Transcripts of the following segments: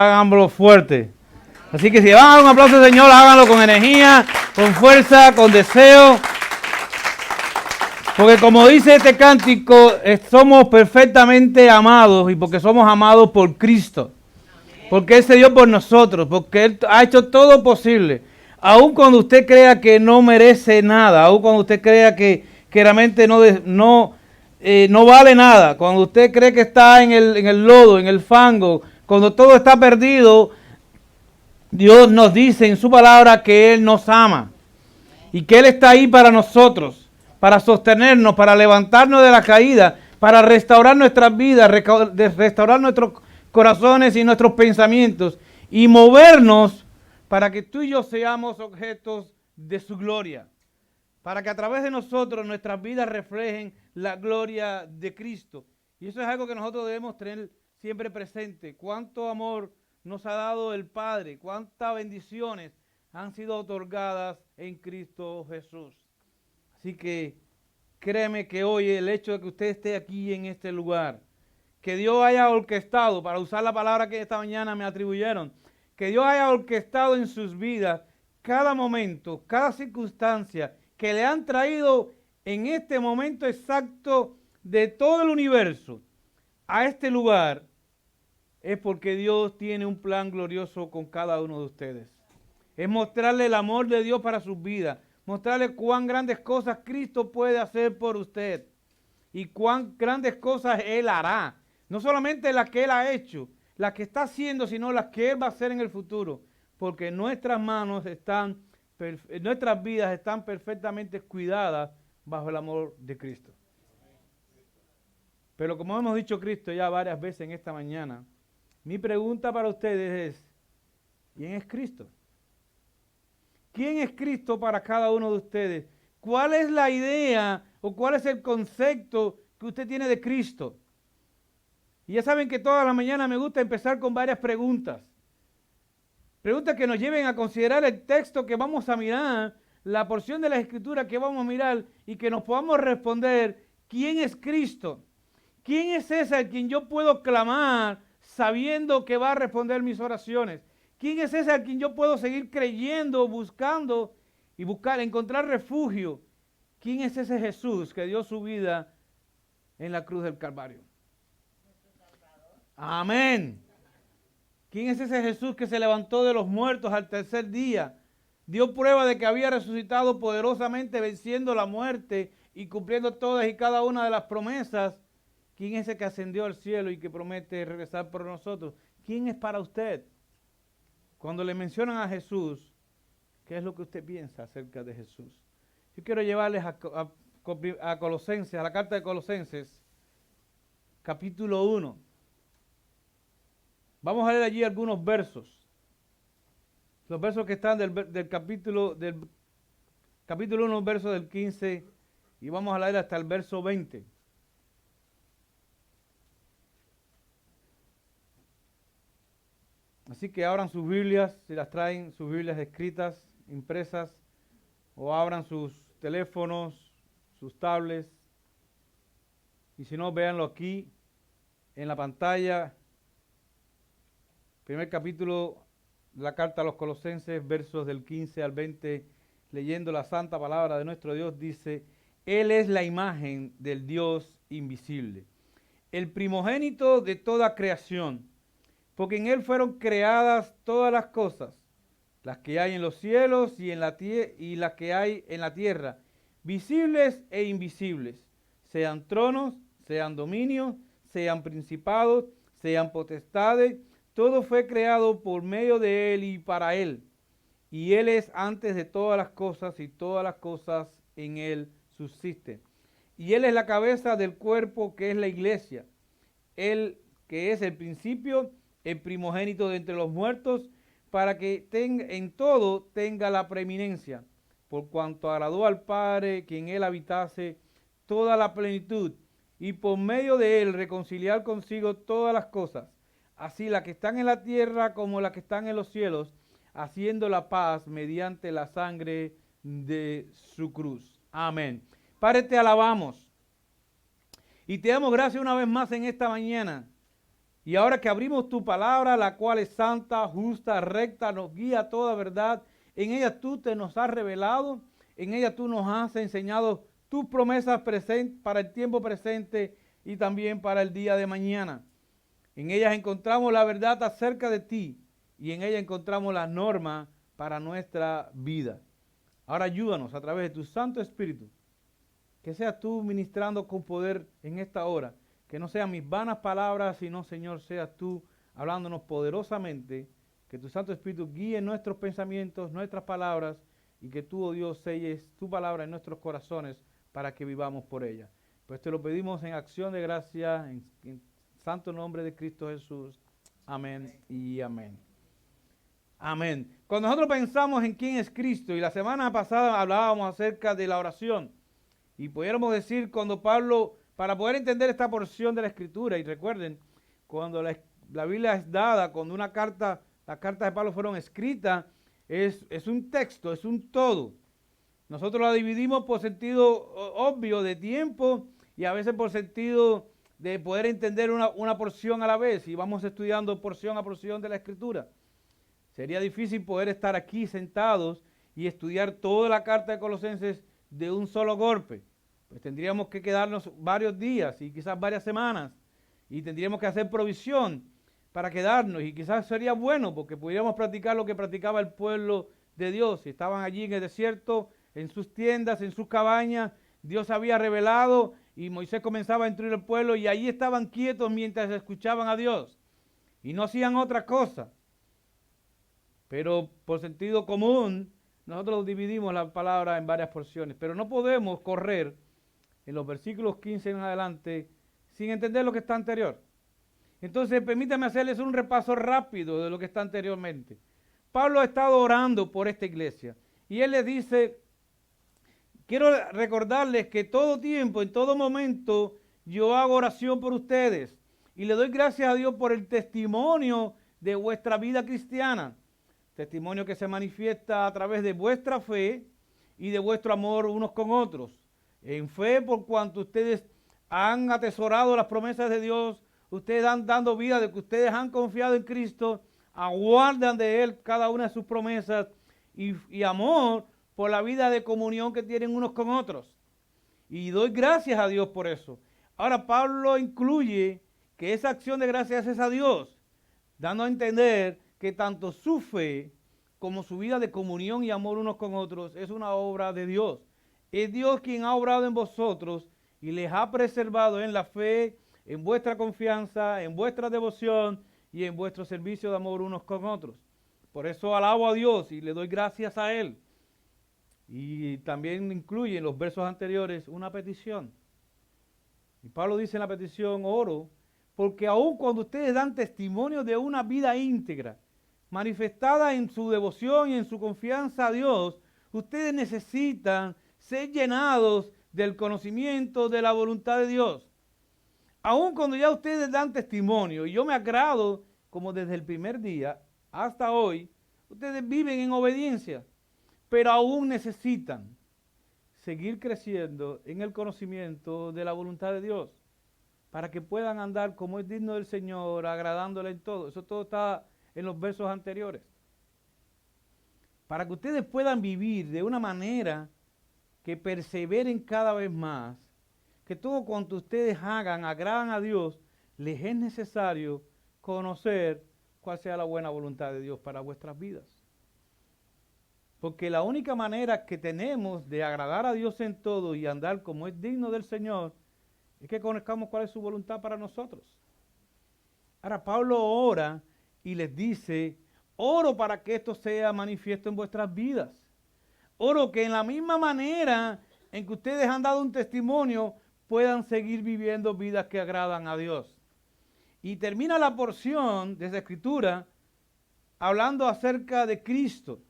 Háganlo fuerte. Así que si van a dar un aplauso al Señor, háganlo con energía, con fuerza, con deseo. Porque como dice este cántico, somos perfectamente amados y porque somos amados por Cristo. Porque Él se dio por nosotros, porque Él ha hecho todo posible. Aun cuando usted crea que no merece nada, aun cuando usted crea que realmente no vale nada, cuando usted cree que está en el lodo, en el fango, cuando todo está perdido, Dios nos dice en su palabra que Él nos ama y que Él está ahí para nosotros, para sostenernos, para levantarnos de la caída, para restaurar nuestras vidas, restaurar nuestros corazones y nuestros pensamientos y movernos para que tú y yo seamos objetos de su gloria, para que a través de nosotros nuestras vidas reflejen la gloria de Cristo. Y eso es algo que nosotros debemos tener siempre presente. Cuánto amor nos ha dado el Padre, cuántas bendiciones han sido otorgadas en Cristo Jesús. Así que créeme que hoy el hecho de que usted esté aquí en este lugar, que Dios haya orquestado, para usar la palabra que esta mañana me atribuyeron, que Dios haya orquestado en sus vidas cada momento, cada circunstancia que le han traído en este momento exacto de todo el universo a este lugar, es porque Dios tiene un plan glorioso con cada uno de ustedes. Es mostrarle el amor de Dios para sus vidas, mostrarle cuán grandes cosas Cristo puede hacer por usted y cuán grandes cosas Él hará. No solamente las que Él ha hecho, las que está haciendo, sino las que Él va a hacer en el futuro. Porque nuestras manos nuestras vidas están perfectamente cuidadas bajo el amor de Cristo. Pero como hemos dicho Cristo ya varias veces en esta mañana, mi pregunta para ustedes es, ¿quién es Cristo? ¿Quién es Cristo para cada uno de ustedes? ¿Cuál es la idea o cuál es el concepto que usted tiene de Cristo? Y ya saben que toda la mañana me gusta empezar con varias preguntas. Preguntas que nos lleven a considerar el texto que vamos a mirar, la porción de la Escritura que vamos a mirar y que nos podamos responder, ¿quién es Cristo? ¿Quién es ese al quien yo puedo clamar sabiendo que va a responder mis oraciones? ¿Quién es ese al quien yo puedo seguir creyendo, buscando y encontrar refugio? ¿Quién es ese Jesús que dio su vida en la cruz del Calvario? Amén. ¿Quién es ese Jesús que se levantó de los muertos al tercer día? Dio prueba de que había resucitado poderosamente, venciendo la muerte y cumpliendo todas y cada una de las promesas. ¿Quién es ese que ascendió al cielo y que promete regresar por nosotros? ¿Quién es para usted? Cuando le mencionan a Jesús, ¿qué es lo que usted piensa acerca de Jesús? Yo quiero llevarles a Colosenses, a la carta de Colosenses, capítulo 1. Vamos a leer allí algunos versos. Los versos que están del capítulo 1, verso del 15, y vamos a leer hasta el verso 20. Así que abran sus Biblias, si las traen, sus Biblias escritas, impresas, o abran sus teléfonos, sus tablets, y si no, véanlo aquí en la pantalla. Primer capítulo de la carta a los Colosenses, versos del 15 al 20, leyendo la santa palabra de nuestro Dios, dice: Él es la imagen del Dios invisible, el primogénito de toda creación, porque en Él fueron creadas todas las cosas, las que hay en los cielos y las que hay en la tierra, visibles e invisibles, sean tronos, sean dominios, sean principados, sean potestades. Todo fue creado por medio de Él y para Él. Y Él es antes de todas las cosas y todas las cosas en Él subsisten. Y Él es la cabeza del cuerpo que es la iglesia. Él que es el principio, el primogénito de entre los muertos, para que en todo tenga la preeminencia, por cuanto agradó al Padre que en Él habitase toda la plenitud, y por medio de Él reconciliar consigo todas las cosas, así las que están en la tierra como las que están en los cielos, haciendo la paz mediante la sangre de su cruz. Amén. Padre, te alabamos y te damos gracias una vez más en esta mañana, Y ahora que abrimos tu palabra, la cual es santa, justa, recta, nos guía a toda verdad, en ella tú te nos has revelado, en ella tú nos has enseñado tus promesas para el tiempo presente y también para el día de mañana. En ellas encontramos la verdad acerca de ti y en ella encontramos las normas para nuestra vida. Ahora ayúdanos a través de tu Santo Espíritu, que seas tú ministrando con poder en esta hora, que no sean mis vanas palabras, sino, Señor, seas tú hablándonos poderosamente, que tu Santo Espíritu guíe nuestros pensamientos, nuestras palabras, y que tú, oh Dios, selles tu palabra en nuestros corazones para que vivamos por ella. Pues te lo pedimos en acción de gracia, en santo nombre de Cristo Jesús. Amén y amén. Amén. Cuando nosotros pensamos en quién es Cristo, y la semana pasada hablábamos acerca de la oración, y pudiéramos decir cuando Pablo, para poder entender esta porción de la Escritura, y recuerden, cuando la Biblia es dada, cuando las cartas de Pablo fueron escritas, es un texto, es un todo. Nosotros la dividimos por sentido obvio de tiempo y a veces por sentido de poder entender una porción a la vez, y vamos estudiando porción a porción de la Escritura. Sería difícil poder estar aquí sentados y estudiar toda la carta de Colosenses de un solo golpe. Pues tendríamos que quedarnos varios días y quizás varias semanas, y tendríamos que hacer provisión para quedarnos, y quizás sería bueno porque pudiéramos practicar lo que practicaba el pueblo de Dios. Si estaban allí en el desierto, en sus tiendas, en sus cabañas, Dios había revelado y Moisés comenzaba a instruir al pueblo, y allí estaban quietos mientras escuchaban a Dios y no hacían otra cosa. Pero por sentido común, nosotros dividimos la palabra en varias porciones, pero no podemos correr en los versículos 15 en adelante sin entender lo que está anterior. Entonces, permítame hacerles un repaso rápido de lo que está anteriormente. Pablo ha estado orando por esta iglesia y él les dice: quiero recordarles que todo tiempo, en todo momento, yo hago oración por ustedes y le doy gracias a Dios por el testimonio de vuestra vida cristiana. Testimonio que se manifiesta a través de vuestra fe y de vuestro amor unos con otros. En fe, por cuanto ustedes han atesorado las promesas de Dios, ustedes han dado vida de que ustedes han confiado en Cristo, aguardan de Él cada una de sus promesas, y amor por la vida de comunión que tienen unos con otros. Y doy gracias a Dios por eso. Ahora Pablo incluye que esa acción de gracias es a Dios, dando a entender que tanto su fe como su vida de comunión y amor unos con otros es una obra de Dios. Es Dios quien ha obrado en vosotros y les ha preservado en la fe, en vuestra confianza, en vuestra devoción y en vuestro servicio de amor unos con otros. Por eso alabo a Dios y le doy gracias a Él. Y también incluye en los versos anteriores una petición. Y Pablo dice en la petición: oro porque aun cuando ustedes dan testimonio de una vida íntegra, manifestada en su devoción y en su confianza a Dios, ustedes necesitan ser llenados del conocimiento de la voluntad de Dios. Aun cuando ya ustedes dan testimonio, y yo me agrado como desde el primer día hasta hoy, ustedes viven en obediencia, pero aún necesitan seguir creciendo en el conocimiento de la voluntad de Dios, para que puedan andar como es digno del Señor, agradándole en todo. Eso todo está en los versos anteriores. Para que ustedes puedan vivir de una manera que perseveren cada vez más, que todo cuanto ustedes hagan agradan a Dios, les es necesario conocer cuál sea la buena voluntad de Dios para vuestras vidas. Porque la única manera que tenemos de agradar a Dios en todo y andar como es digno del Señor es que conozcamos cuál es su voluntad para nosotros. Ahora Pablo ora y les dice: oro para que esto sea manifiesto en vuestras vidas. Oro que en la misma manera en que ustedes han dado un testimonio, puedan seguir viviendo vidas que agradan a Dios. Y termina la porción de esa escritura hablando acerca de Cristo.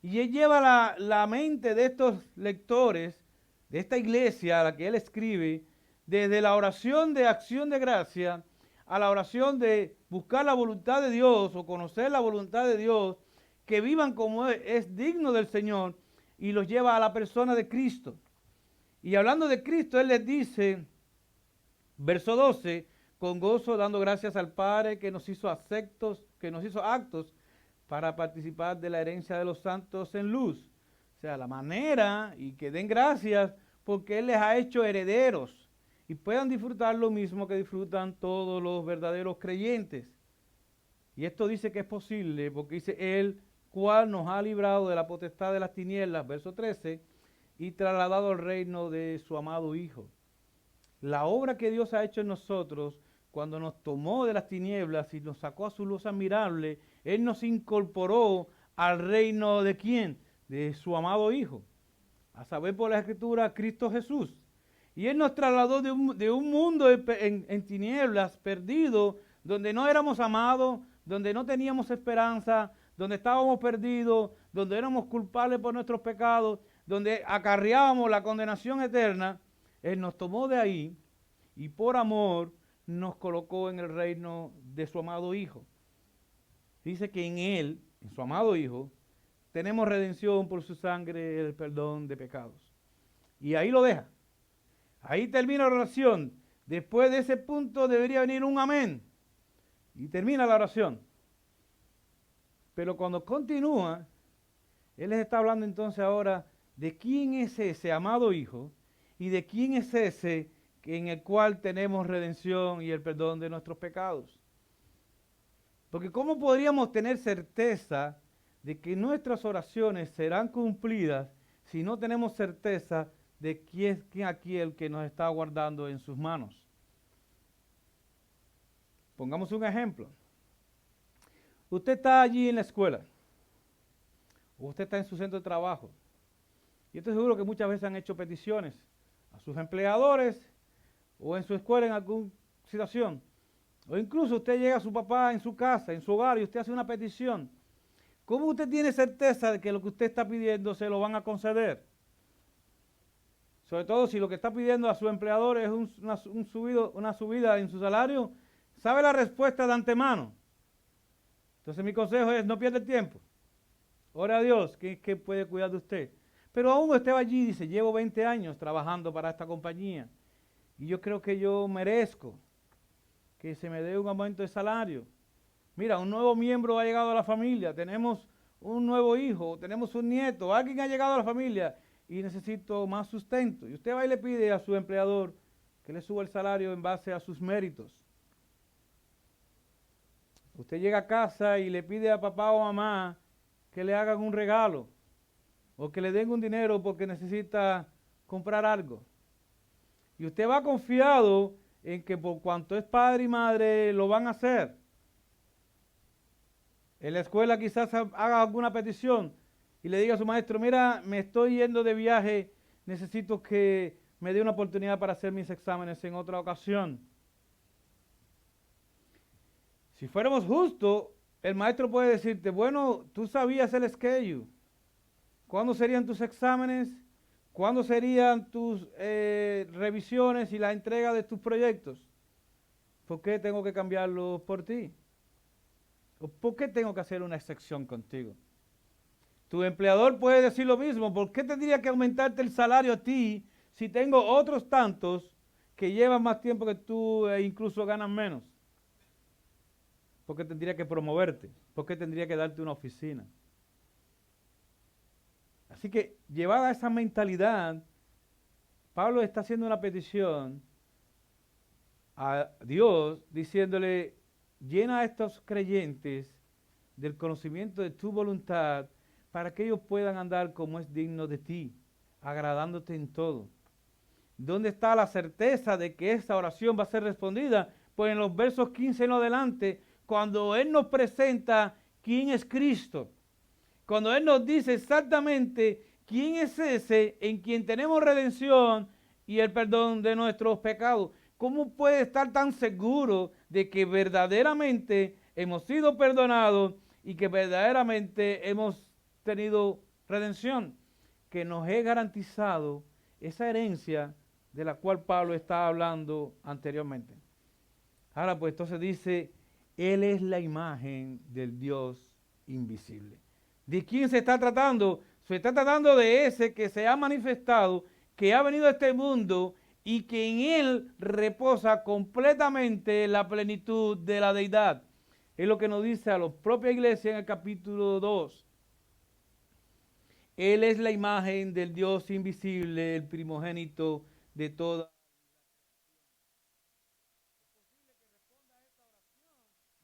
Y él lleva la mente de estos lectores, de esta iglesia a la que él escribe, desde la oración de acción de gracia a la oración de buscar la voluntad de Dios o conocer la voluntad de Dios, que vivan como es digno del Señor, y los lleva a la persona de Cristo. Y hablando de Cristo, él les dice, verso 12, con gozo, dando gracias al Padre que nos hizo actos para participar de la herencia de los santos en luz. O sea, la manera y que den gracias porque Él les ha hecho herederos y puedan disfrutar lo mismo que disfrutan todos los verdaderos creyentes. Y esto dice que es posible porque dice Él, cual nos ha librado de la potestad de las tinieblas, verso 13, y trasladado al reino de su amado Hijo. La obra que Dios ha hecho en nosotros, cuando nos tomó de las tinieblas y nos sacó a su luz admirable, Él nos incorporó al reino de ¿quién? De su amado Hijo. A saber por la Escritura, Cristo Jesús. Y Él nos trasladó de un mundo en tinieblas, perdido, donde no éramos amados, donde no teníamos esperanza, donde estábamos perdidos, donde éramos culpables por nuestros pecados, donde acarreábamos la condenación eterna. Él nos tomó de ahí y por amor nos colocó en el reino de su amado Hijo. Dice que en Él, en su amado Hijo, tenemos redención por su sangre, el perdón de pecados. Y ahí lo deja. Ahí termina la oración. Después de ese punto debería venir un amén. Y termina la oración. Pero cuando continúa, Él les está hablando entonces ahora de quién es ese amado Hijo y de quién es ese en el cual tenemos redención y el perdón de nuestros pecados. Porque ¿cómo podríamos tener certeza de que nuestras oraciones serán cumplidas si no tenemos certeza de quién es aquel que nos está guardando en sus manos? Pongamos un ejemplo. Usted está allí en la escuela, o usted está en su centro de trabajo, y estoy seguro que muchas veces han hecho peticiones a sus empleadores o en su escuela en alguna situación. O incluso usted llega a su papá en su casa, en su hogar, y usted hace una petición. ¿Cómo usted tiene certeza de que lo que usted está pidiendo se lo van a conceder? Sobre todo si lo que está pidiendo a su empleador es una subida en su salario, ¿sabe la respuesta de antemano? Entonces mi consejo es, no pierda el tiempo. Ore a Dios, que puede cuidar de usted. Pero aún usted va allí y dice, llevo 20 años trabajando para esta compañía y yo creo que yo merezco que se me dé un aumento de salario. Mira, un nuevo miembro ha llegado a la familia, tenemos un nuevo hijo, tenemos un nieto, alguien ha llegado a la familia y necesito más sustento. Y usted va y le pide a su empleador que le suba el salario en base a sus méritos. Usted llega a casa y le pide a papá o mamá que le hagan un regalo o que le den un dinero porque necesita comprar algo. Y usted va confiado en que por cuanto es padre y madre lo van a hacer. En la escuela quizás haga alguna petición y le diga a su maestro, mira, me estoy yendo de viaje, necesito que me dé una oportunidad para hacer mis exámenes en otra ocasión. Si fuéramos justos, el maestro puede decirte, bueno, tú sabías el schedule. ¿Cuándo serían tus exámenes? ¿Cuándo serían tus revisiones y la entrega de tus proyectos? ¿Por qué tengo que cambiarlo por ti? ¿O por qué tengo que hacer una excepción contigo? Tu empleador puede decir lo mismo. ¿Por qué tendría que aumentarte el salario a ti si tengo otros tantos que llevan más tiempo que tú e incluso ganan menos? ¿Por qué tendría que promoverte? ¿Por qué tendría que darte una oficina? Así que, llevada a esa mentalidad, Pablo está haciendo una petición a Dios diciéndole, llena a estos creyentes del conocimiento de tu voluntad para que ellos puedan andar como es digno de ti, agradándote en todo. ¿Dónde está la certeza de que esta oración va a ser respondida? Pues en los versos 15 en adelante, cuando Él nos presenta quién es Cristo, cuando Él nos dice exactamente quién es ese en quien tenemos redención y el perdón de nuestros pecados, ¿cómo puede estar tan seguro de que verdaderamente hemos sido perdonados y que verdaderamente hemos tenido redención? Que nos he garantizado esa herencia de la cual Pablo estaba hablando anteriormente. Ahora pues entonces dice, Él es la imagen del Dios invisible. ¿De quién se está tratando? Se está tratando de ese que se ha manifestado, que ha venido a este mundo y que en Él reposa completamente la plenitud de la deidad. Es lo que nos dice a la propia iglesia en el capítulo 2. Él es la imagen del Dios invisible, el primogénito de toda.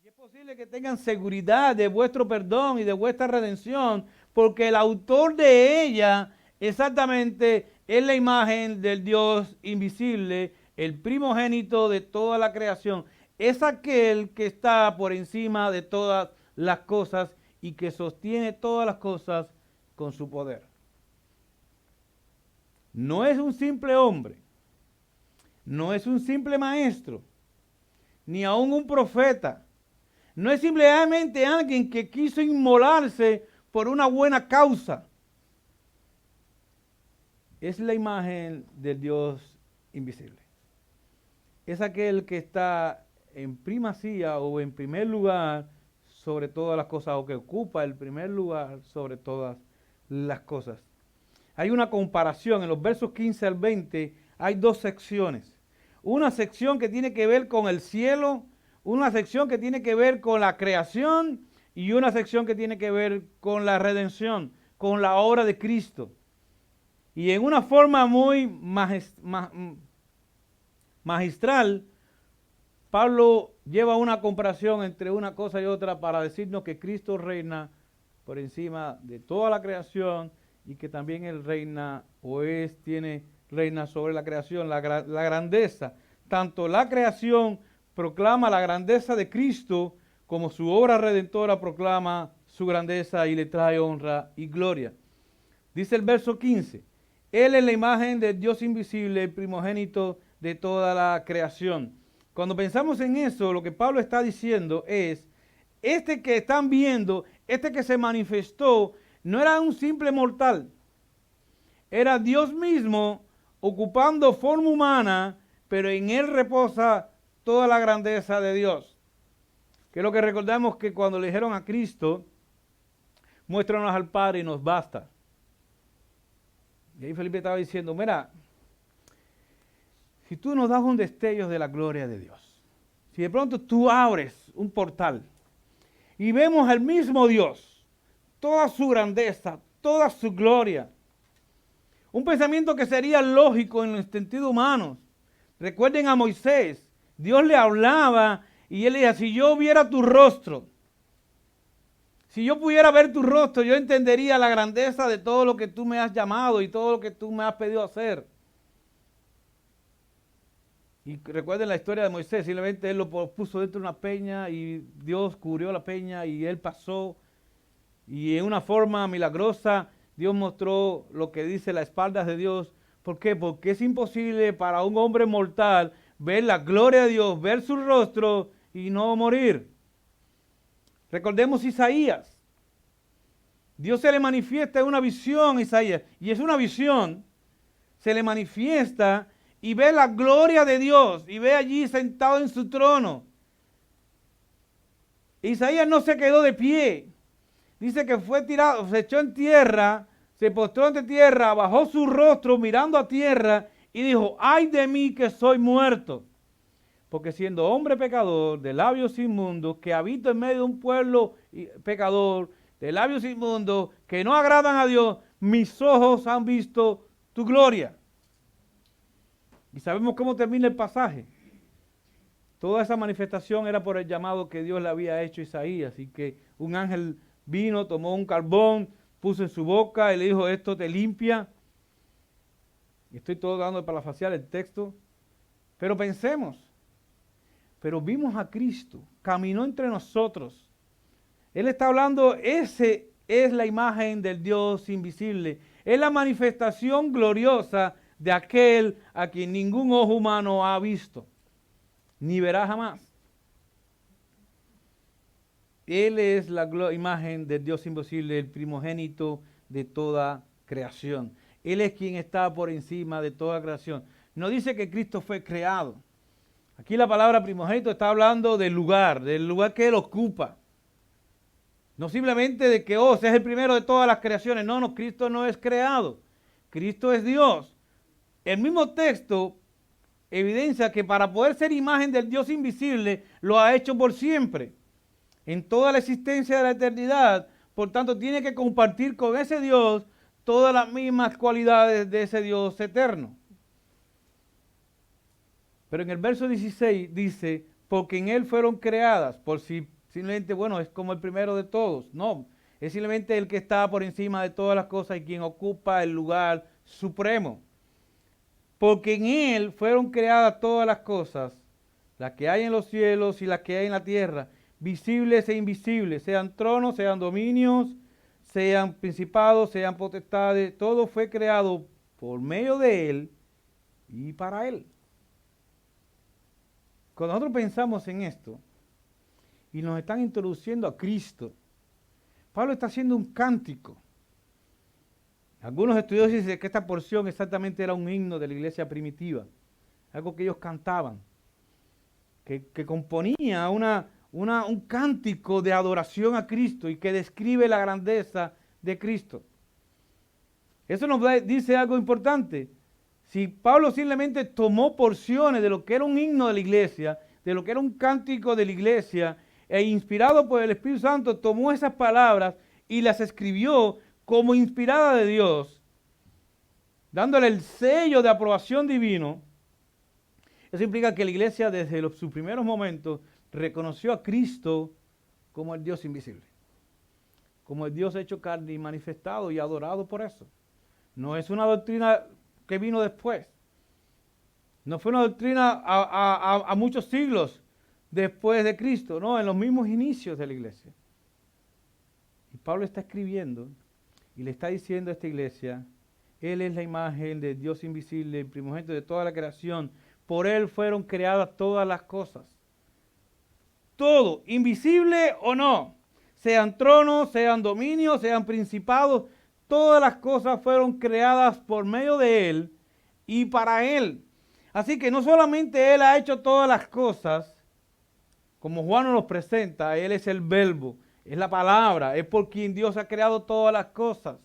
Y es posible que tengan seguridad de vuestro perdón y de vuestra redención, porque el autor de ella exactamente es la imagen del Dios invisible, el primogénito de toda la creación. Es aquel que está por encima de todas las cosas y que sostiene todas las cosas con su poder. No es un simple hombre, no es un simple maestro, ni aún un profeta. No es simplemente alguien que quiso inmolarse por una buena causa. Es la imagen del Dios invisible. Es aquel que está en primacía o en primer lugar sobre todas las cosas, o que ocupa el primer lugar sobre todas las cosas. Hay una comparación, en los versos 15 al 20 hay dos secciones. Una sección que tiene que ver con el cielo, una sección que tiene que ver con la creación y una sección que tiene que ver con la redención, con la obra de Cristo. Y en una forma muy magistral, Pablo lleva una comparación entre una cosa y otra para decirnos que Cristo reina por encima de toda la creación y que también Él reina reina sobre la creación, la grandeza. Tanto la creación proclama la grandeza de Cristo como su obra redentora proclama su grandeza y le trae honra y gloria. Dice el verso 15, Él es la imagen del Dios invisible, el primogénito de toda la creación. Cuando pensamos en eso, lo que Pablo está diciendo es, este que están viendo, este que se manifestó, no era un simple mortal, era Dios mismo ocupando forma humana, pero en Él reposa toda la grandeza de Dios. Que es lo que recordamos que cuando le dijeron a Cristo, muéstranos al Padre y nos basta. Y ahí Felipe estaba diciendo, mira, si tú nos das un destello de la gloria de Dios, si de pronto tú abres un portal y vemos al mismo Dios, toda su grandeza, toda su gloria, un pensamiento que sería lógico en el sentido humano. Recuerden a Moisés, Dios le hablaba y él le decía, si yo viera tu rostro, si yo pudiera ver tu rostro, yo entendería la grandeza de todo lo que tú me has llamado y todo lo que tú me has pedido hacer. Y recuerden la historia de Moisés, simplemente él lo puso dentro de una peña y Dios cubrió la peña y él pasó. Y en una forma milagrosa Dios mostró lo que dice la espalda de Dios. ¿Por qué? Porque es imposible para un hombre mortal ver la gloria de Dios, ver su rostro y no morir. Recordemos Isaías. Dios se le manifiesta en una visión a Isaías. Y es una visión. Se le manifiesta y ve la gloria de Dios. Y ve allí sentado en su trono. Isaías no se quedó de pie. Dice que fue tirado, se echó en tierra, se postró ante tierra, bajó su rostro mirando a tierra y dijo, ay de mí que soy muerto. Porque siendo hombre pecador, de labios inmundos, que habito en medio de un pueblo pecador, de labios inmundos, que no agradan a Dios, mis ojos han visto tu gloria. Y sabemos cómo termina el pasaje. Toda esa manifestación era por el llamado que Dios le había hecho a Isaías, y que un ángel vino, tomó un carbón, puso en su boca y le dijo, esto te limpia. Y estoy todo dando para facial el texto. Pero pensemos, pero vimos a Cristo, caminó entre nosotros. Él está hablando, ese es la imagen del Dios invisible. Es la manifestación gloriosa de aquel a quien ningún ojo humano ha visto, ni verá jamás. Él es la imagen del Dios invisible, el primogénito de toda creación. Él es quien está por encima de toda creación. No dice que Cristo fue creado. Aquí la palabra primogénito está hablando del lugar que Él ocupa. No simplemente de que, ese es el primero de todas las creaciones. No, Cristo no es creado. Cristo es Dios. El mismo texto evidencia que para poder ser imagen del Dios invisible, lo ha hecho por siempre, en toda la existencia de la eternidad. Por tanto, tiene que compartir con ese Dios todas las mismas cualidades de ese Dios eterno. Pero en el verso 16 dice, porque en Él fueron creadas, por si simplemente, bueno, es como el primero de todos. No, es simplemente el que está por encima de todas las cosas y quien ocupa el lugar supremo. Porque en Él fueron creadas todas las cosas, las que hay en los cielos y las que hay en la tierra, visibles e invisibles, sean tronos, sean dominios, sean principados, sean potestades, todo fue creado por medio de Él y para Él. Cuando nosotros pensamos en esto y nos están introduciendo a Cristo, Pablo está haciendo un cántico. Algunos estudiosos dicen que esta porción exactamente era un himno de la iglesia primitiva, algo que ellos cantaban, que componía un cántico de adoración a Cristo y que describe la grandeza de Cristo. Eso nos dice algo importante. Si Pablo simplemente tomó porciones de lo que era un himno de la iglesia, de lo que era un cántico de la iglesia, e inspirado por el Espíritu Santo, tomó esas palabras y las escribió como inspirada de Dios, dándole el sello de aprobación divino, eso implica que la iglesia desde sus primeros momentos reconoció a Cristo como el Dios invisible, como el Dios hecho carne y manifestado y adorado por eso. No es una doctrina que vino después. No fue una doctrina a muchos siglos después de Cristo, no, en los mismos inicios de la iglesia. Y Pablo está escribiendo y le está diciendo a esta iglesia, Él es la imagen de Dios invisible, el primogénito de toda la creación. Por Él fueron creadas todas las cosas. Todo, invisible o no, sean tronos, sean dominios, sean principados, todas las cosas fueron creadas por medio de Él y para Él. Así que no solamente Él ha hecho todas las cosas, como Juan nos presenta, Él es el verbo, es la palabra, es por quien Dios ha creado todas las cosas.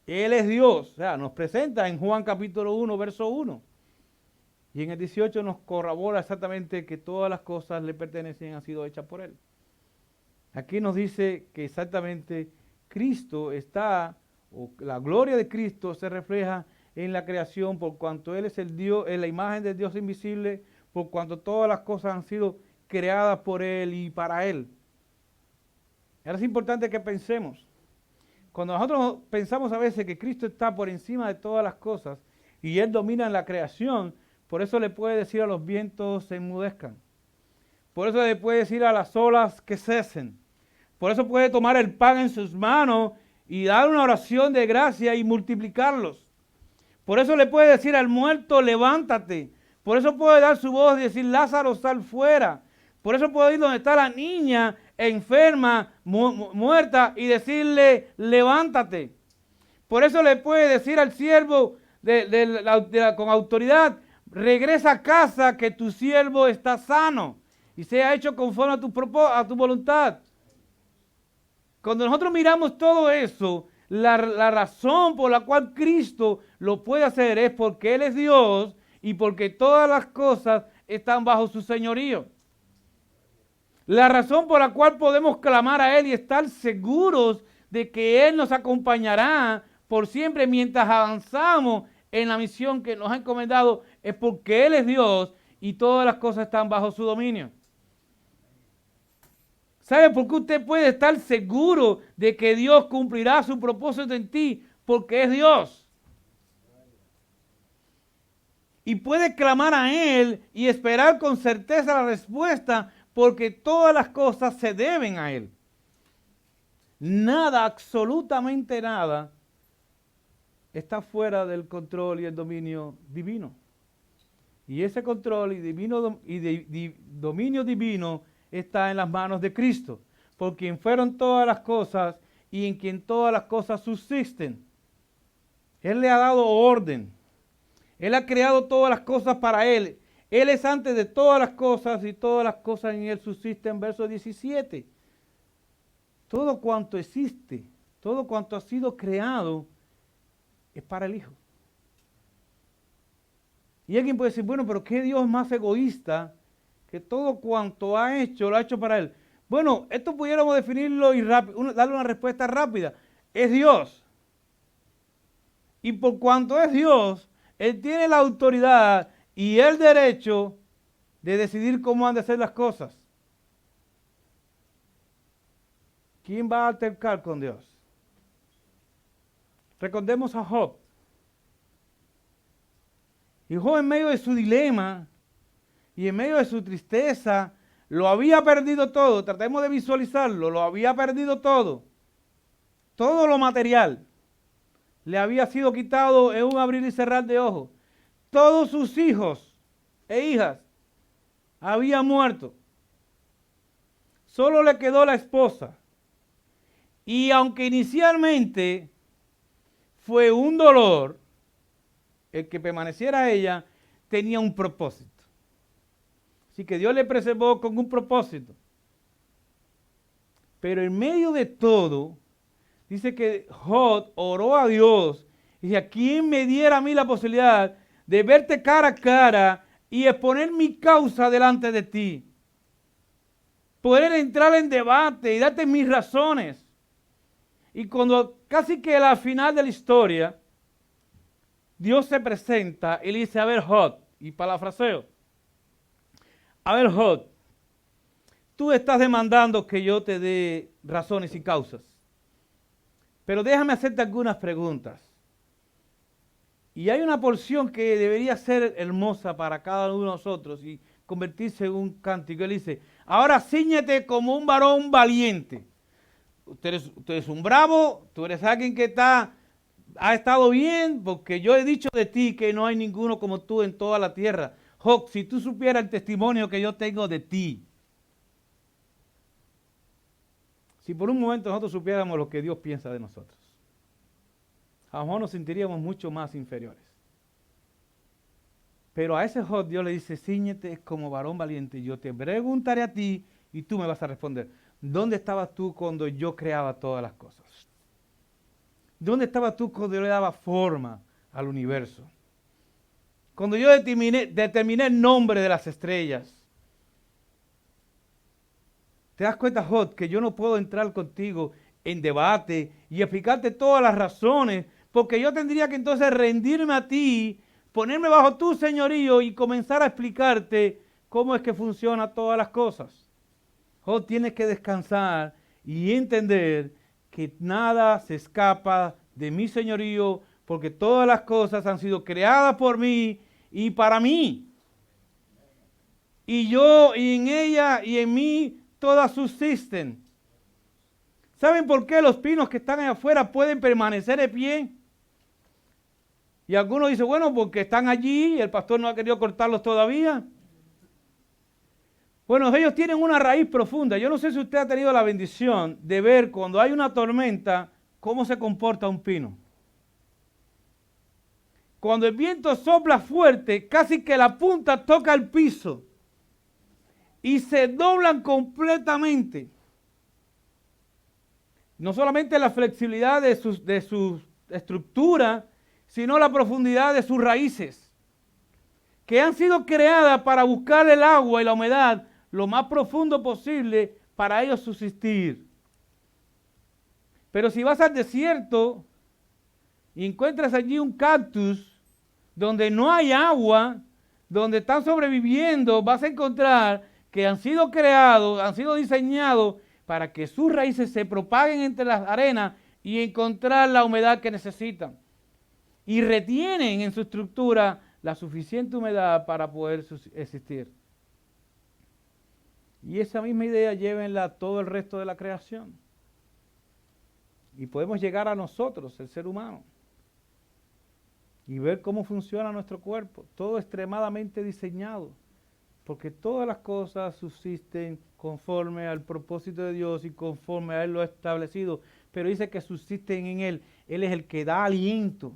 Él es Dios, o sea, nos presenta en Juan capítulo 1, verso 1. Y en el 18 nos corrobora exactamente que todas las cosas le pertenecen, han sido hechas por Él. Aquí nos dice que exactamente Cristo está, o la gloria de Cristo se refleja en la creación por cuanto Él es el Dios, es la imagen del Dios invisible, por cuanto todas las cosas han sido creadas por Él y para Él. Ahora es importante que pensemos. Cuando nosotros pensamos a veces que Cristo está por encima de todas las cosas y Él domina en la creación, por eso le puede decir a los vientos se enmudezcan. Por eso le puede decir a las olas que cesen. Por eso puede tomar el pan en sus manos y dar una oración de gracia y multiplicarlos. Por eso le puede decir al muerto, levántate. Por eso puede dar su voz y decir, Lázaro, sal fuera. Por eso puede ir donde está la niña enferma, muerta, y decirle, levántate. Por eso le puede decir al siervo con autoridad, regresa a casa que tu siervo está sano y sea hecho conforme a tu voluntad. Cuando nosotros miramos todo eso, la razón por la cual Cristo lo puede hacer es porque Él es Dios y porque todas las cosas están bajo su señorío. La razón por la cual podemos clamar a Él y estar seguros de que Él nos acompañará por siempre mientras avanzamos en la misión que nos ha encomendado es porque Él es Dios y todas las cosas están bajo su dominio. ¿Sabe por qué usted puede estar seguro de que Dios cumplirá su propósito en ti? Porque es Dios. Y puede clamar a Él y esperar con certeza la respuesta porque todas las cosas se deben a Él. Nada, absolutamente nada, está fuera del control y el dominio divino. Y ese control y dominio divino está en las manos de Cristo, por quien fueron todas las cosas y en quien todas las cosas subsisten. Él le ha dado orden. Él ha creado todas las cosas para Él. Él es antes de todas las cosas y todas las cosas en Él subsisten. Verso 17. Todo cuanto existe, todo cuanto ha sido creado, es para el Hijo. Y alguien puede decir, bueno, pero ¿qué Dios más egoísta que todo cuanto ha hecho, lo ha hecho para Él? Bueno, esto pudiéramos definirlo y darle una respuesta rápida. Es Dios. Y por cuanto es Dios, Él tiene la autoridad y el derecho de decidir cómo han de ser las cosas. ¿Quién va a altercar con Dios? Recordemos a Job. Y Job, en medio de su dilema y en medio de su tristeza, lo había perdido todo. Tratemos de visualizarlo. Lo había perdido todo. Todo lo material le había sido quitado en un abrir y cerrar de ojos. Todos sus hijos e hijas habían muerto. Solo le quedó la esposa. Y aunque inicialmente fue un dolor, el que permaneciera ella tenía un propósito. Así que Dios le preservó con un propósito. Pero en medio de todo, dice que Job oró a Dios y dice, ¿a quién me diera a mí la posibilidad de verte cara a cara y exponer mi causa delante de ti? Poder entrar en debate y darte mis razones. Y cuando casi que al final de la historia, Dios se presenta y le dice, a ver, Job, y parafraseo, a ver, Job, tú estás demandando que yo te dé razones y causas, pero déjame hacerte algunas preguntas. Y hay una porción que debería ser hermosa para cada uno de nosotros y convertirse en un cántico. Él dice, ahora cíñete como un varón valiente. Usted es un bravo, tú eres alguien que ha estado bien, porque yo he dicho de ti que no hay ninguno como tú en toda la tierra. Job, si tú supieras el testimonio que yo tengo de ti. Si por un momento nosotros supiéramos lo que Dios piensa de nosotros, a lo mejor nos sentiríamos mucho más inferiores. Pero a ese Job Dios le dice, cíñete como varón valiente, yo te preguntaré a ti y tú me vas a responder. ¿Dónde estabas tú cuando yo creaba todas las cosas? ¿Dónde estabas tú cuando yo le daba forma al universo? Cuando yo determiné el nombre de las estrellas. ¿Te das cuenta, Job, que yo no puedo entrar contigo en debate y explicarte todas las razones? Porque yo tendría que entonces rendirme a ti, ponerme bajo tu señorío y comenzar a explicarte cómo es que funcionan todas las cosas. Job, tienes que descansar y entender que nada se escapa de mi señorío, porque todas las cosas han sido creadas por mí y para mí. Y yo y en ella y en mí todas subsisten. ¿Saben por qué los pinos que están allá afuera pueden permanecer de pie? Y algunos dicen, bueno, porque están allí y el pastor no ha querido cortarlos todavía. Bueno, ellos tienen una raíz profunda. Yo no sé si usted ha tenido la bendición de ver cuando hay una tormenta, cómo se comporta un pino. Cuando el viento sopla fuerte, casi que la punta toca el piso y se doblan completamente. No solamente la flexibilidad de su estructura, sino la profundidad de sus raíces, que han sido creadas para buscar el agua y la humedad lo más profundo posible para ellos subsistir. Pero si vas al desierto y encuentras allí un cactus donde no hay agua, donde están sobreviviendo, vas a encontrar que han sido creados, han sido diseñados para que sus raíces se propaguen entre las arenas y encontrar la humedad que necesitan. Y retienen en su estructura la suficiente humedad para poder existir. Y esa misma idea llévenla a todo el resto de la creación. Y podemos llegar a nosotros, el ser humano, y ver cómo funciona nuestro cuerpo. Todo extremadamente diseñado, porque todas las cosas subsisten conforme al propósito de Dios y conforme a Él lo ha establecido. Pero dice que subsisten en Él. Él es el que da aliento.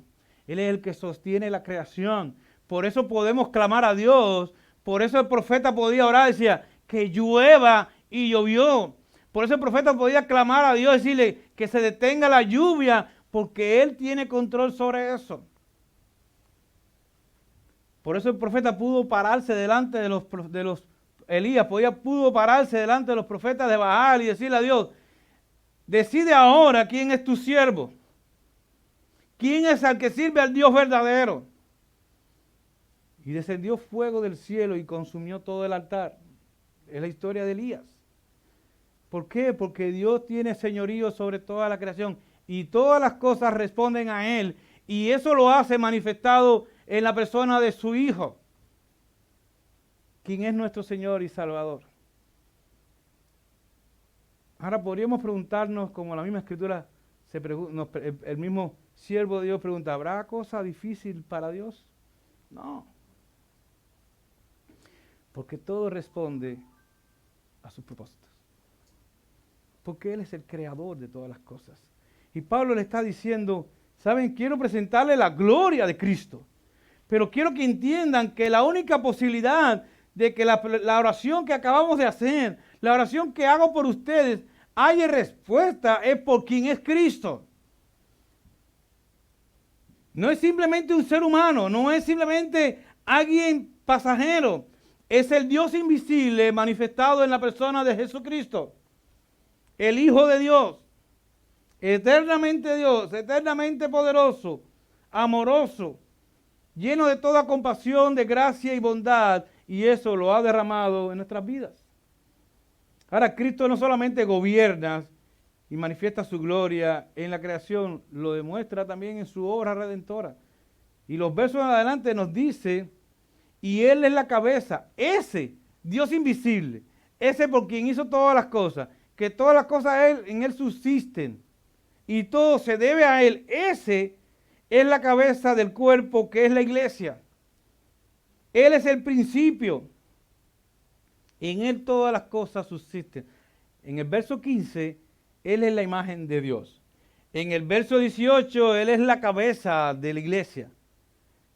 Él es el que sostiene la creación. Por eso podemos clamar a Dios. Por eso el profeta podía orar, decía, que llueva, y llovió. Por eso el profeta podía clamar a Dios, decirle que se detenga la lluvia, porque Él tiene control sobre eso. Por eso el profeta pudo pararse delante de los Elías, pudo pararse delante de los profetas de Baal y decirle a Dios, decide ahora quién es tu siervo. ¿Quién es el que sirve al Dios verdadero? Y descendió fuego del cielo y consumió todo el altar. Es la historia de Elías. ¿Por qué? Porque Dios tiene señorío sobre toda la creación y todas las cosas responden a Él. Y eso lo hace manifestado en la persona de su Hijo, quien es nuestro Señor y Salvador. Ahora podríamos preguntarnos, como la misma Escritura el mismo siervo de Dios pregunta, ¿habrá cosa difícil para Dios? No. Porque todo responde a sus propósitos. Porque Él es el creador de todas las cosas. Y Pablo le está diciendo, ¿saben? Quiero presentarle la gloria de Cristo. Pero quiero que entiendan que la única posibilidad de que la oración que acabamos de hacer, la oración que hago por ustedes, haya respuesta es por quien es Cristo. No es simplemente un ser humano, no es simplemente alguien pasajero. Es el Dios invisible manifestado en la persona de Jesucristo, el Hijo de Dios, eternamente poderoso, amoroso, lleno de toda compasión, de gracia y bondad, y eso lo ha derramado en nuestras vidas. Ahora, Cristo no solamente gobierna y manifiesta su gloria en la creación, lo demuestra también en su obra redentora. Y los versos en adelante nos dice, y Él es la cabeza, ese Dios invisible, ese por quien hizo todas las cosas, que todas las cosas en Él subsisten, y todo se debe a Él, ese es la cabeza del cuerpo que es la iglesia. Él es el principio. En Él todas las cosas subsisten. En el verso 15, Él es la imagen de Dios. En el verso 18, Él es la cabeza de la iglesia.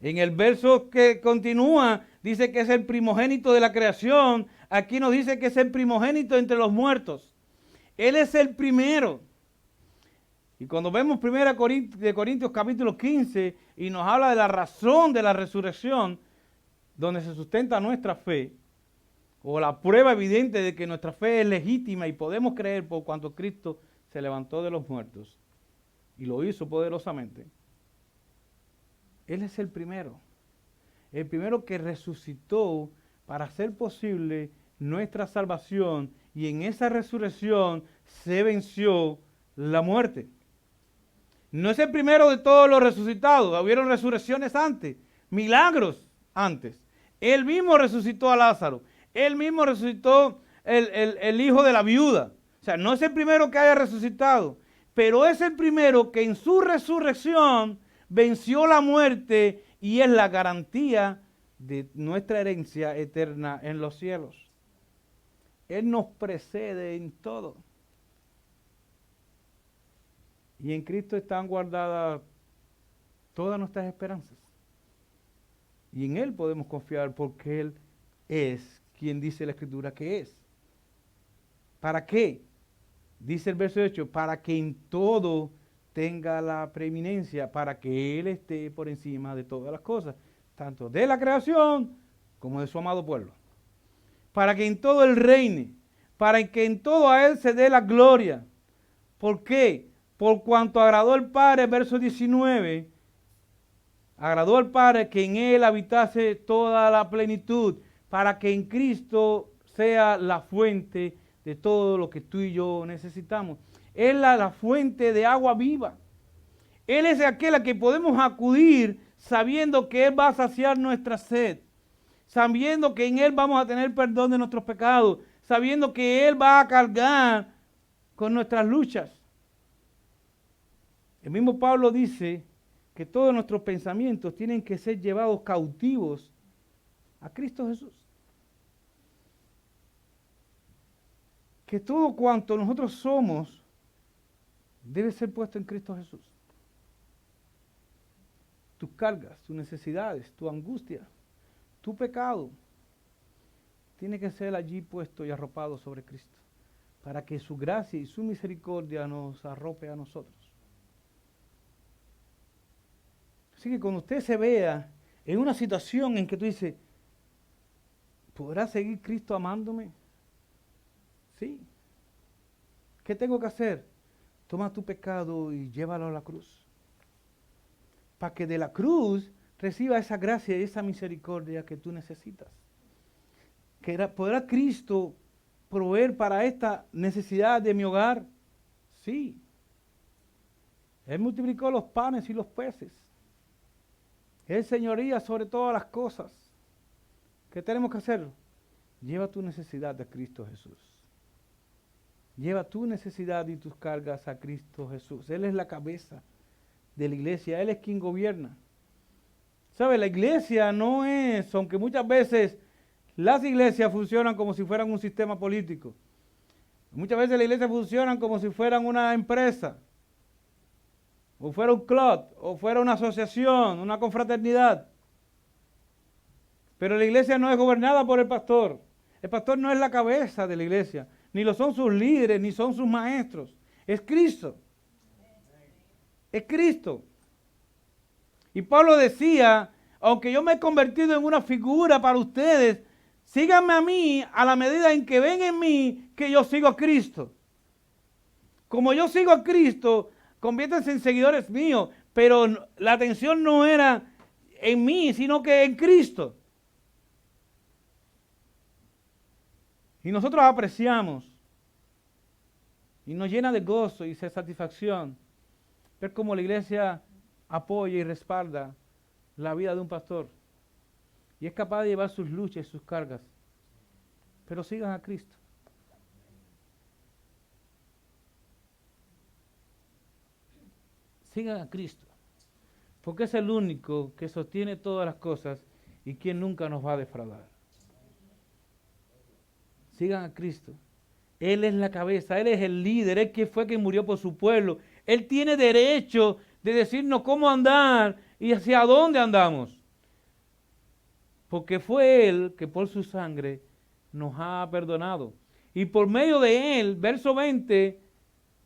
En el verso que continúa, dice que es el primogénito de la creación. Aquí nos dice que es el primogénito entre los muertos. Él es el primero. Y cuando vemos 1 Corintios capítulo 15 y nos habla de la razón de la resurrección, donde se sustenta nuestra fe, o la prueba evidente de que nuestra fe es legítima y podemos creer por cuanto Cristo se levantó de los muertos y lo hizo poderosamente. Él es el primero que resucitó para hacer posible nuestra salvación, y en esa resurrección se venció la muerte. No es el primero de todos los resucitados, hubieron resurrecciones antes, milagros antes. Él mismo resucitó a Lázaro, él mismo resucitó el hijo de la viuda. O sea, no es el primero que haya resucitado, pero es el primero que en su resurrección venció la muerte y es la garantía de nuestra herencia eterna en los cielos. Él nos precede en todo. Y en Cristo están guardadas todas nuestras esperanzas. Y en Él podemos confiar porque Él es quien dice la Escritura que es. ¿Para qué? Dice el verso 8, para que en todo tenga la preeminencia, para que Él esté por encima de todas las cosas, tanto de la creación como de su amado pueblo. Para que en todo Él reine, para que en todo a Él se dé la gloria. ¿Por qué? Por cuanto agradó al Padre, verso 19, agradó al Padre que en Él habitase toda la plenitud, para que en Cristo sea la fuente de todo lo que tú y yo necesitamos. Él es la fuente de agua viva. Él es aquel a que podemos acudir sabiendo que Él va a saciar nuestra sed, sabiendo que en Él vamos a tener perdón de nuestros pecados, sabiendo que Él va a cargar con nuestras luchas. El mismo Pablo dice que todos nuestros pensamientos tienen que ser llevados cautivos a Cristo Jesús. Que todo cuanto nosotros somos debe ser puesto en Cristo Jesús. Tus cargas, tus necesidades, tu angustia, tu pecado, tiene que ser allí puesto y arropado sobre Cristo, para que su gracia y su misericordia nos arrope a nosotros. Así que cuando usted se vea en una situación en que tú dices, ¿podrá seguir Cristo amándome? Sí. ¿Qué tengo que hacer? Toma tu pecado y llévalo a la cruz. Para que de la cruz reciba esa gracia y esa misericordia que tú necesitas. ¿Podrá Cristo proveer para esta necesidad de mi hogar? Sí. Él multiplicó los panes y los peces. Él señoría sobre todas las cosas. ¿Qué tenemos que hacer? Lleva tu necesidad a Cristo Jesús. Lleva tu necesidad y tus cargas a Cristo Jesús. Él es la cabeza de la iglesia. Él es quien gobierna. ¿Sabe? La iglesia no es, aunque muchas veces las iglesias funcionan como si fueran un sistema político. Muchas veces las iglesias funcionan como si fueran una empresa, o fuera un club, o fuera una asociación, una confraternidad. Pero la iglesia no es gobernada por el pastor. El pastor no es la cabeza de la iglesia, ni lo son sus líderes, ni son sus maestros. Es Cristo. Es Cristo. Y Pablo decía, aunque yo me he convertido en una figura para ustedes, síganme a mí a la medida en que ven en mí que yo sigo a Cristo. Como yo sigo a Cristo, conviértanse en seguidores míos, pero la atención no era en mí, sino que en Cristo. Y nosotros apreciamos y nos llena de gozo y de satisfacción ver cómo la iglesia apoya y respalda la vida de un pastor. Y es capaz de llevar sus luchas y sus cargas. Pero sigan a Cristo. Sigan a Cristo. Porque es el único que sostiene todas las cosas y quien nunca nos va a defraudar. Sigan a Cristo. Él es la cabeza, Él es el líder, Él que fue quien murió por su pueblo. Él tiene derecho de decirnos cómo andar y hacia dónde andamos. Porque fue Él que por su sangre nos ha perdonado. Y por medio de Él, verso 20,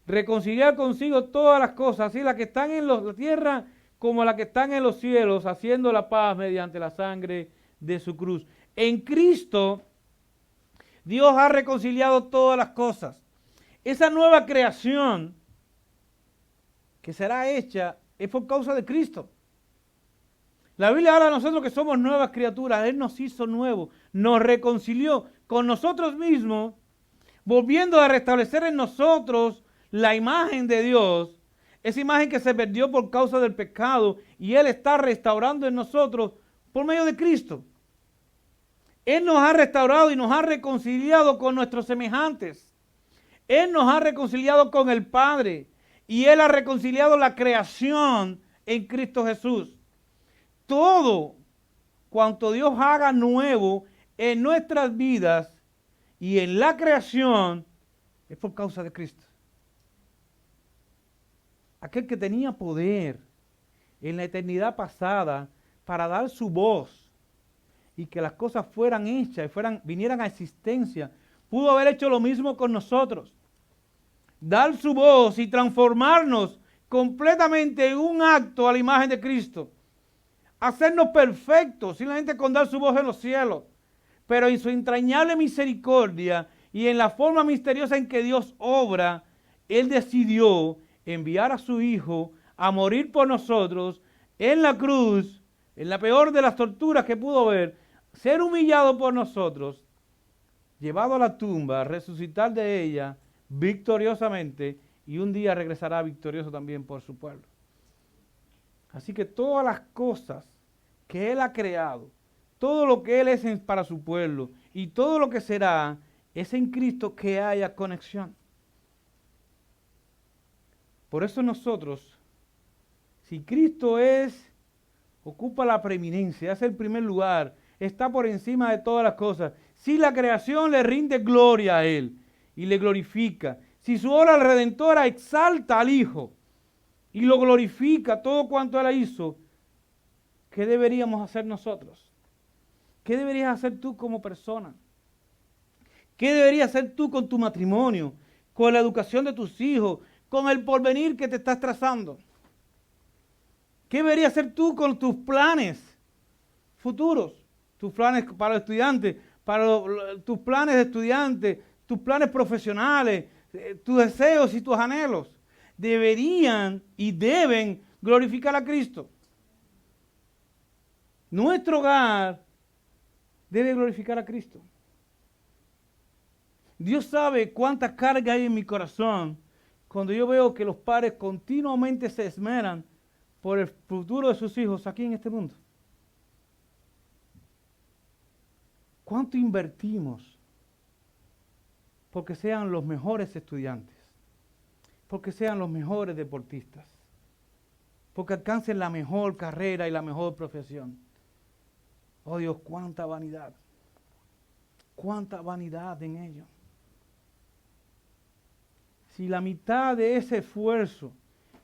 reconciliar consigo todas las cosas, así las que están en la tierra como las que están en los cielos, haciendo la paz mediante la sangre de su cruz. En Cristo, Dios ha reconciliado todas las cosas. Esa nueva creación que será hecha es por causa de Cristo. La Biblia habla de nosotros que somos nuevas criaturas. Él nos hizo nuevos, nos reconcilió con nosotros mismos, volviendo a restablecer en nosotros la imagen de Dios, esa imagen que se perdió por causa del pecado, y Él está restaurando en nosotros por medio de Cristo. Él nos ha restaurado y nos ha reconciliado con nuestros semejantes. Él nos ha reconciliado con el Padre. Y Él ha reconciliado la creación en Cristo Jesús. Todo cuanto Dios haga nuevo en nuestras vidas y en la creación es por causa de Cristo. Aquel que tenía poder en la eternidad pasada para dar su voz y que las cosas fueran hechas y vinieran a existencia, pudo haber hecho lo mismo con nosotros. Dar su voz y transformarnos completamente en un acto a la imagen de Cristo. Hacernos perfectos, simplemente con dar su voz en los cielos. Pero en su entrañable misericordia y en la forma misteriosa en que Dios obra, Él decidió enviar a su Hijo a morir por nosotros en la cruz, en la peor de las torturas que pudo haber, ser humillado por nosotros, llevado a la tumba, resucitar de ella victoriosamente y un día regresará victorioso también por su pueblo. Así que todas las cosas que Él ha creado, todo lo que Él es para su pueblo y todo lo que será, es en Cristo que haya conexión. Por eso nosotros, si Cristo ocupa la preeminencia, es el primer lugar, está por encima de todas las cosas. Si la creación le rinde gloria a Él y le glorifica, si su obra redentora exalta al Hijo y lo glorifica todo cuanto Él hizo, ¿qué deberíamos hacer nosotros? ¿Qué deberías hacer tú como persona? ¿Qué deberías hacer tú con tu matrimonio, con la educación de tus hijos, con el porvenir que te estás trazando? ¿Qué deberías hacer tú con tus planes? futuros, tus planes para los estudiantes, para tus planes de estudiante, tus planes profesionales, tus deseos y tus anhelos. Deberían y deben glorificar a Cristo. Nuestro hogar debe glorificar a Cristo. Dios sabe cuánta carga hay en mi corazón cuando yo veo que los padres continuamente se esmeran por el futuro de sus hijos aquí en este mundo. ¿Cuánto invertimos porque sean los mejores estudiantes? Porque sean los mejores deportistas. Porque alcancen la mejor carrera y la mejor profesión. Oh Dios, cuánta vanidad. Cuánta vanidad en ello. Si la mitad de ese esfuerzo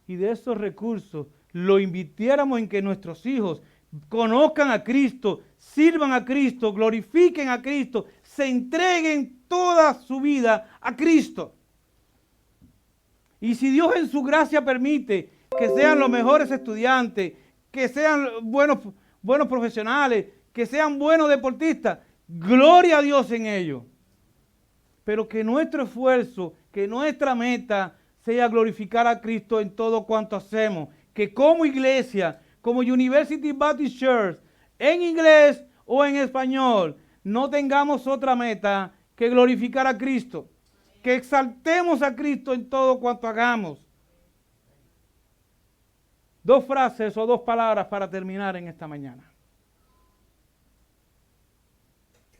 y de esos recursos lo invirtiéramos en que nuestros hijos conozcan a Cristo, sirvan a Cristo, glorifiquen a Cristo, se entreguen toda su vida a Cristo. Y si Dios en su gracia permite que sean los mejores estudiantes, que sean buenos profesionales, que sean buenos deportistas, gloria a Dios en ello. Pero que nuestro esfuerzo, que nuestra meta sea glorificar a Cristo en todo cuanto hacemos. Que como iglesia, como University Baptist Church, en inglés o en español, no tengamos otra meta que glorificar a Cristo. Que exaltemos a Cristo en todo cuanto hagamos. Dos frases o dos palabras para terminar en esta mañana.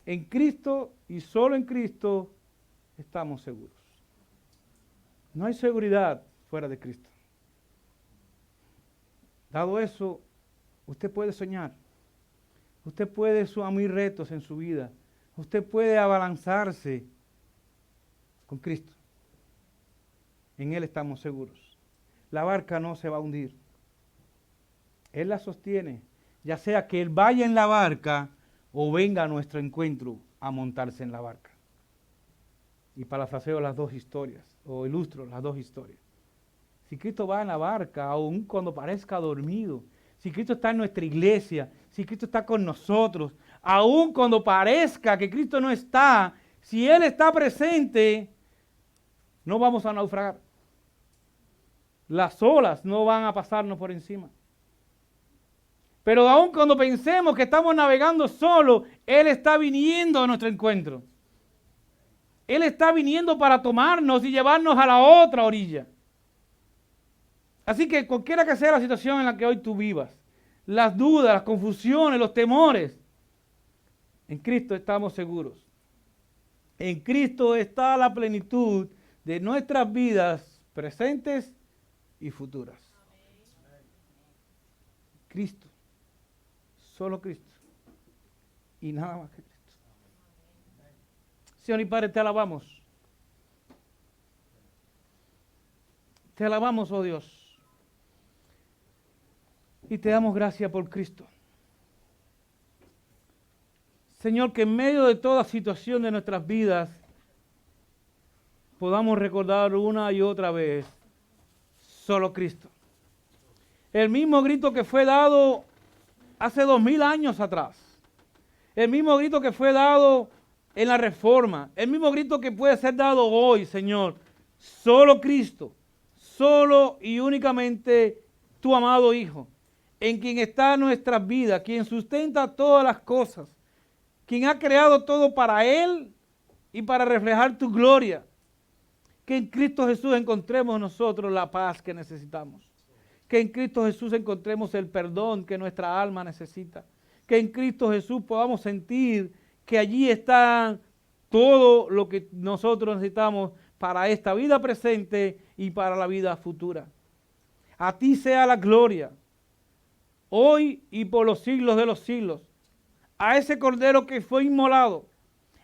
En Cristo y solo en Cristo estamos seguros. No hay seguridad fuera de Cristo. Dado eso, usted puede soñar. Usted puede asumir retos en su vida. Usted puede abalanzarse con Cristo. En Él estamos seguros. La barca no se va a hundir. Él la sostiene. Ya sea que Él vaya en la barca o venga a nuestro encuentro a montarse en la barca. Y parafraseo las dos historias, o ilustro las dos historias. Si Cristo va en la barca, aun cuando parezca dormido, si Cristo está en nuestra iglesia, si Cristo está con nosotros, aun cuando parezca que Cristo no está, si Él está presente, no vamos a naufragar. Las olas no van a pasarnos por encima. Pero aun cuando pensemos que estamos navegando solo, Él está viniendo a nuestro encuentro. Él está viniendo para tomarnos y llevarnos a la otra orilla. Así que cualquiera que sea la situación en la que hoy tú vivas, las dudas, las confusiones, los temores, en Cristo estamos seguros. En Cristo está la plenitud de nuestras vidas presentes y futuras. Cristo. Solo Cristo. Y nada más que Cristo. Señor y Padre, te alabamos. Te alabamos, oh Dios. Y te damos gracias por Cristo. Señor, que en medio de toda situación de nuestras vidas podamos recordar una y otra vez, solo Cristo. El mismo grito que fue dado hace 2000 años atrás. El mismo grito que fue dado en la Reforma. El mismo grito que puede ser dado hoy, Señor. Solo Cristo. Solo y únicamente tu amado Hijo. En quien está nuestras vidas. Quien sustenta todas las cosas. Quien ha creado todo para Él y para reflejar tu gloria. Que en Cristo Jesús encontremos nosotros la paz que necesitamos. Que en Cristo Jesús encontremos el perdón que nuestra alma necesita. Que en Cristo Jesús podamos sentir que allí está todo lo que nosotros necesitamos para esta vida presente y para la vida futura. A ti sea la gloria, hoy y por los siglos de los siglos. A ese Cordero que fue inmolado,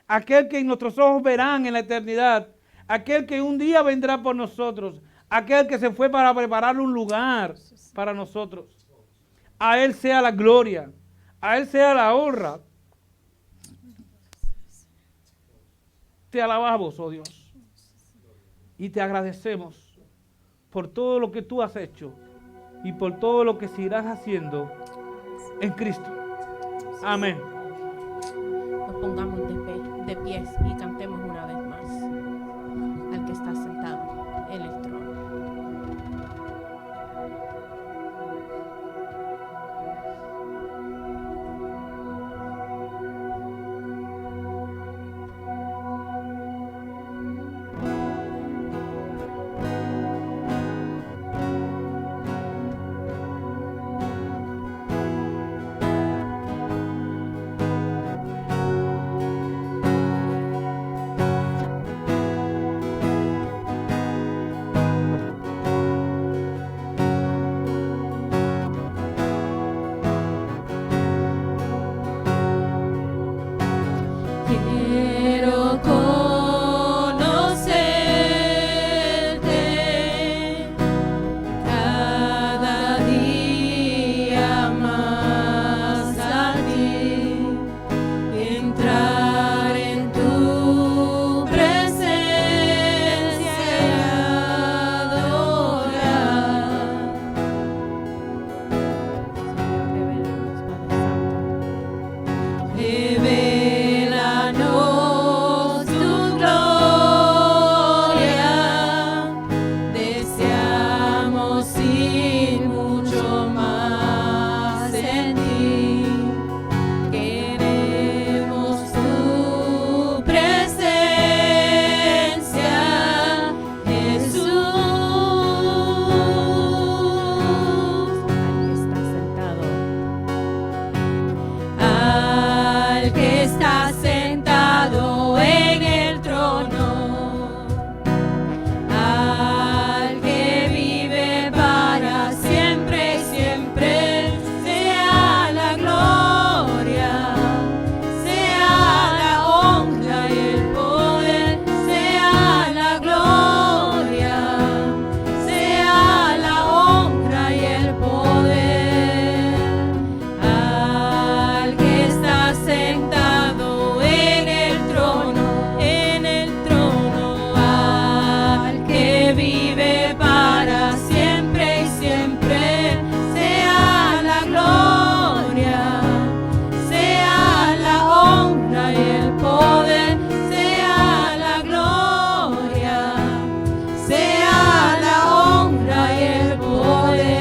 aquel que en nuestros ojos verán en la eternidad, aquel que un día vendrá por nosotros, aquel que se fue para preparar un lugar para nosotros. A Él sea la gloria, a Él sea la honra. Te alabamos, oh Dios, y te agradecemos por todo lo que tú has hecho y por todo lo que seguirás haciendo en Cristo. Amén. Nos pongamos de pies y cantemos una vez más al que está sentado en el trono. Quiero conocerte cada día más a ti, entrar en tu presencia y adorar. Señor, revelanos, Padre Santo. Revelanos tu gloria, deseamos ir mucho más en ti, queremos tu presencia, Jesús. Al que está sentado en el trono, al que vive para siempre y siempre, sea la gloria, sea la honra y el poder, sea la gloria, sea la honra y el poder. Al que está sentado en el trono, al que vive para siempre y siempre, sea la gloria, sea la honra y el poder, sea la gloria, sea la honra y el poder.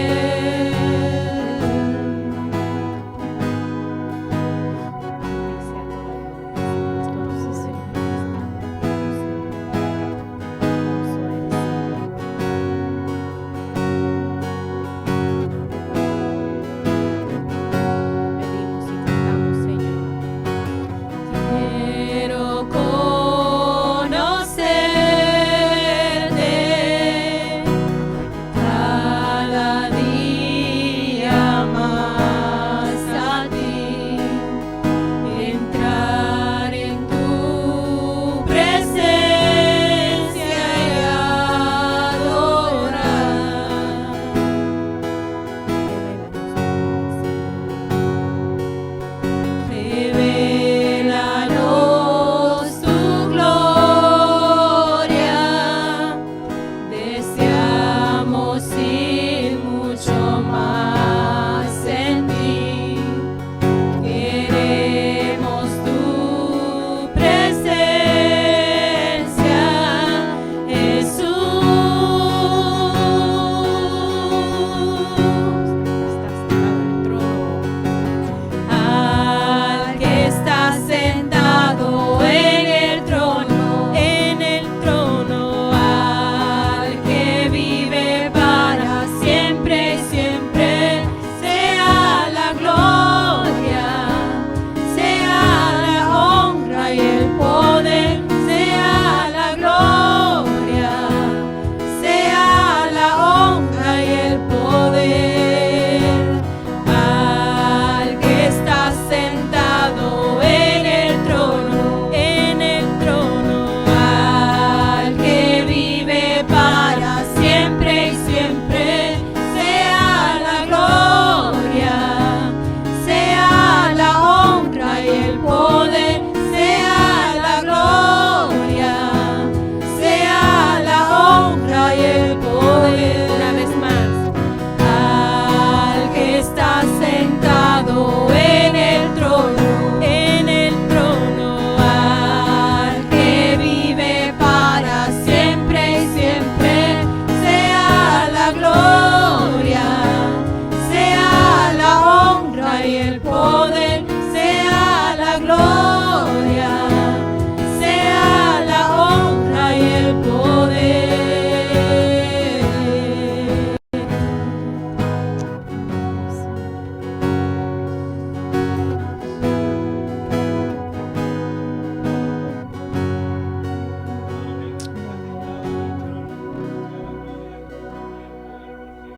Pedimos y cantamos, Señor. Quiero conocerte cada día más a ti, entrar en tu presencia y adorar. Revelanos tu gloria, deseamos ir mucho más